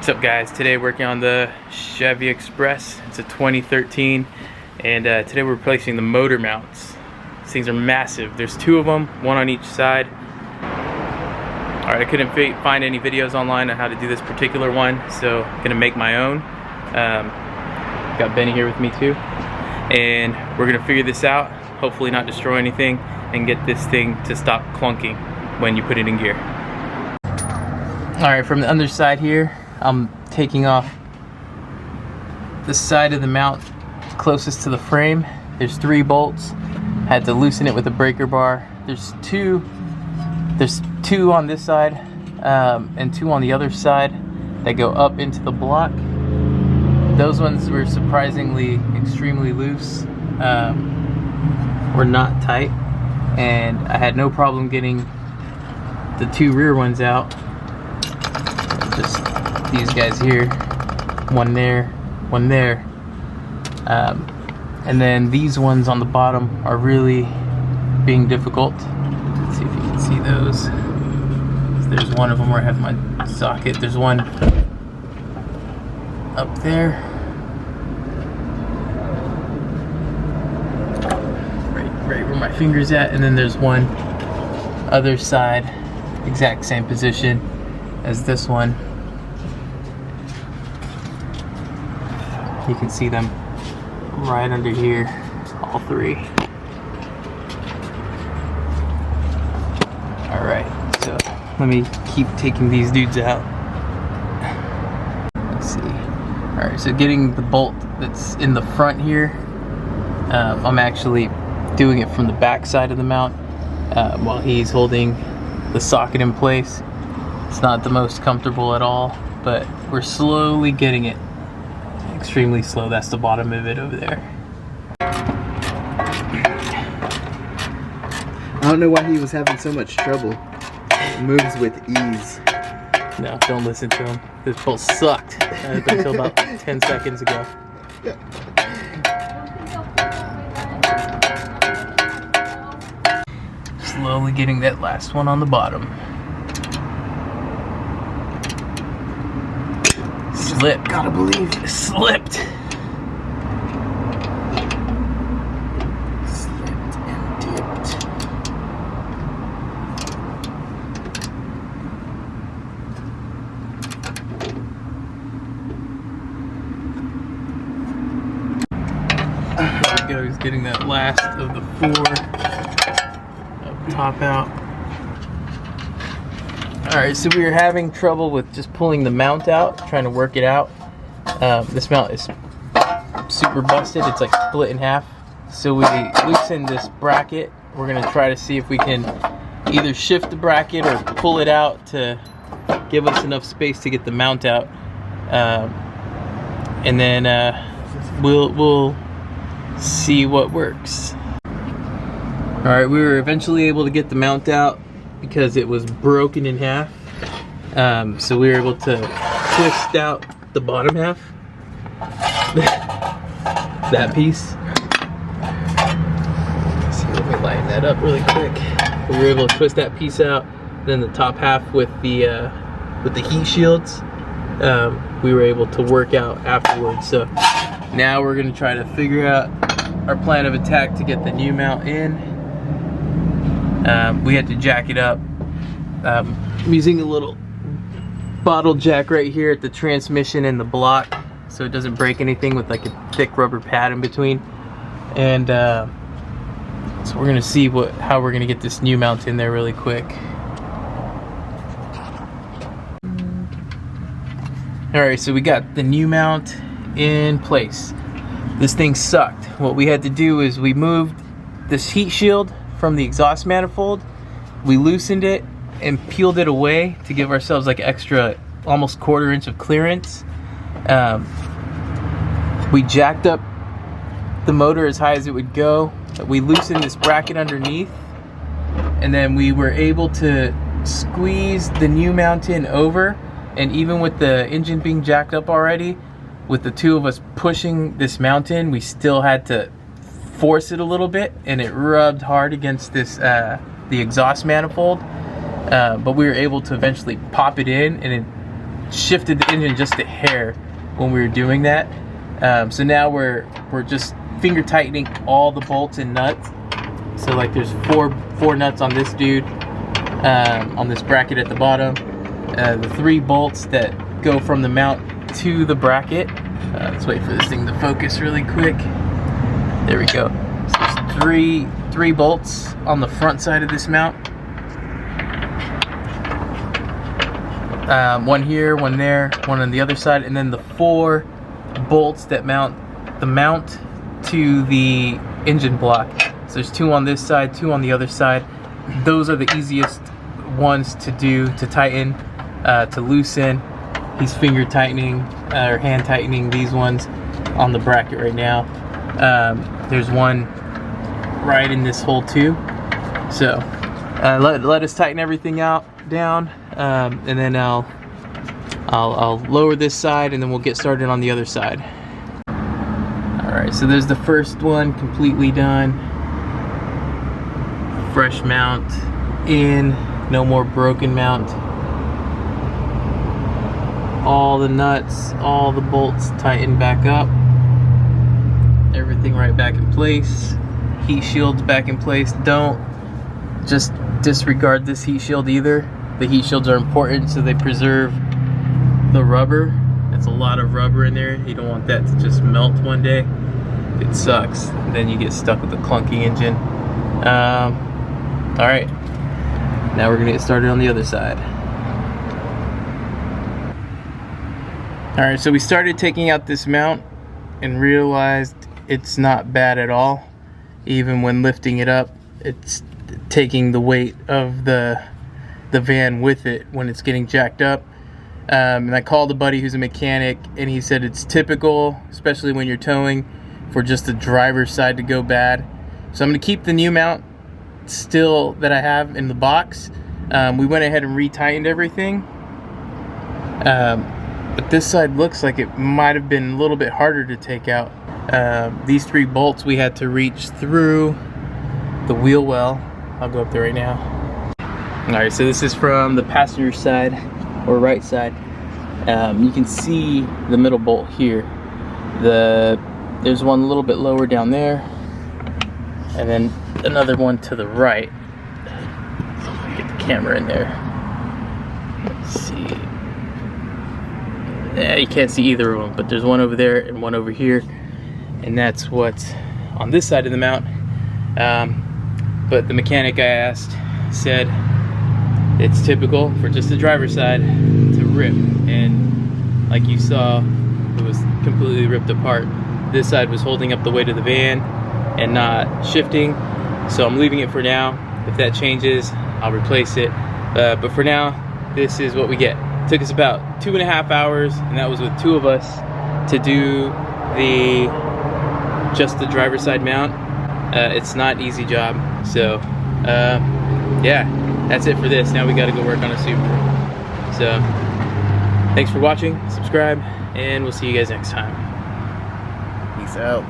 What's up guys, today working on the Chevy Express. It's a 2013 and today we're replacing the motor mounts. These things are massive. There's two of them, one on each side. Alright, I couldn't find any videos online on how to do this particular one, so I'm gonna make my own. Got Benny here with me too, and we're gonna figure this out, hopefully not destroy anything, and get this thing to stop clunking when you put it in gear. Alright, from the underside here, I'm taking off the side of the mount closest to the frame. There's 3 bolts. Had to loosen it with a breaker bar. There's two on this side and 2 on the other side that go up into the block. Those ones were surprisingly extremely loose. Were not tight, and I had no problem getting the 2 rear ones out. Just these guys here, one there, one there, and then these ones on the bottom are really being difficult. Let's see if you can see those. There's one of them where I have my socket. There's one up there, right where my finger's at, and then there's one other side, exact same position as this one. You can see them right under here, all 3. Alright, so let me keep taking these dudes out. Let's see. Alright, so getting the bolt that's in the front here, I'm actually doing it from the back side of the mount while he's holding the socket in place. It's not the most comfortable at all, but we're slowly getting it. Extremely slow. That's the bottom of it over there. I don't know why he was having so much trouble. It moves with ease. No, don't listen to him. This bolt sucked until about 10 seconds ago. Slowly getting that last one on the bottom. Slipped. Gotta believe it. Slipped. Slipped and dipped. There we go. He's getting that last of the 4 up top out. Alright, so we were having trouble with just pulling the mount out, trying to work it out. This mount is super busted. It's like split in half. So we loosened this bracket. We're going to try to see if we can either shift the bracket or pull it out to give us enough space to get the mount out. And then we'll see what works. Alright, we were eventually able to get the mount out because it was broken in half. So we were able to twist out the bottom half. That piece. Let's see, let me lighten that up really quick. We were able to twist that piece out. Then the top half with the heat shields, we were able to work out afterwards. So now we're gonna try to figure out our plan of attack to get the new mount in. We had to jack it up. I'm using a little bottle jack right here at the transmission and the block, so it doesn't break anything, with like a thick rubber pad in between. And so we're gonna see how we're gonna get this new mount in there really quick. Alright, so we got the new mount in place. This thing sucked. What we had to do is we moved this heat shield from the exhaust manifold. We loosened it and peeled it away to give ourselves like extra, almost 1/4 inch of clearance. We jacked up the motor as high as it would go. We loosened this bracket underneath, and then we were able to squeeze the new mount in over. And even with the engine being jacked up already, with the 2 of us pushing this mount in, we still had to force it a little bit, and it rubbed hard against this the exhaust manifold. But we were able to eventually pop it in, and shifted the engine just a hair when we were doing that. So now we're just finger tightening all the bolts and nuts. So like there's four nuts on this dude, on this bracket at the bottom. The 3 bolts that go from the mount to the bracket. Let's wait for this thing to focus really quick. There we go. So there's three bolts on the front side of this mount. One here, one there, one on the other side, and then the 4 bolts that mount the mount to the engine block. So there's 2 on this side, 2 on the other side. Those are the easiest ones to do, to tighten, to loosen. He's finger tightening or hand tightening these ones on the bracket right now. There's one right in this hole too. So let us tighten everything down, and then I'll lower this side, and then we'll get started on the other side. All right, so there's the first one completely done. Fresh mount in, no more broken mount. All the nuts, all the bolts tightened back up. Everything right back in place. Heat shield's back in place. Don't just disregard this heat shield either. The heat shields are important, so they preserve the rubber. It's a lot of rubber in there. You don't want that to just melt one day. It sucks. Then you get stuck with a clunky engine. All right, now we're gonna get started on the other side. All right, so we started taking out this mount and realized it's not bad at all. Even when lifting it up, it's taking the weight of the van with it when it's getting jacked up. And I called a buddy who's a mechanic, and he said it's typical, especially when you're towing, for just the driver's side to go bad. So I'm gonna keep the new mount still that I have in the box. We went ahead and re-tightened everything. But this side looks like it might have been a little bit harder to take out. These 3 bolts we had to reach through the wheel well. I'll go up there right now. All right, so this is from the passenger side, or right side. You can see the middle bolt here. There's one a little bit lower down there, and then another one to the right. Get the camera in there. Let's see. Yeah, you can't see either of them, but there's one over there and one over here, and that's what's on this side of the mount. But the mechanic I asked said it's typical for just the driver's side to rip, and like you saw, it was completely ripped apart. This side was holding up the weight of the van and not shifting, so I'm leaving it for now. If that changes, I'll replace it, but for now, this is what we get. It took us about 2.5 hours, and that was with 2 of us, to do just the driver's side mount. It's not an easy job, so yeah, that's it for this. Now we got to go work on a Subaru. So thanks for watching, subscribe, and we'll see you guys next time. Peace out.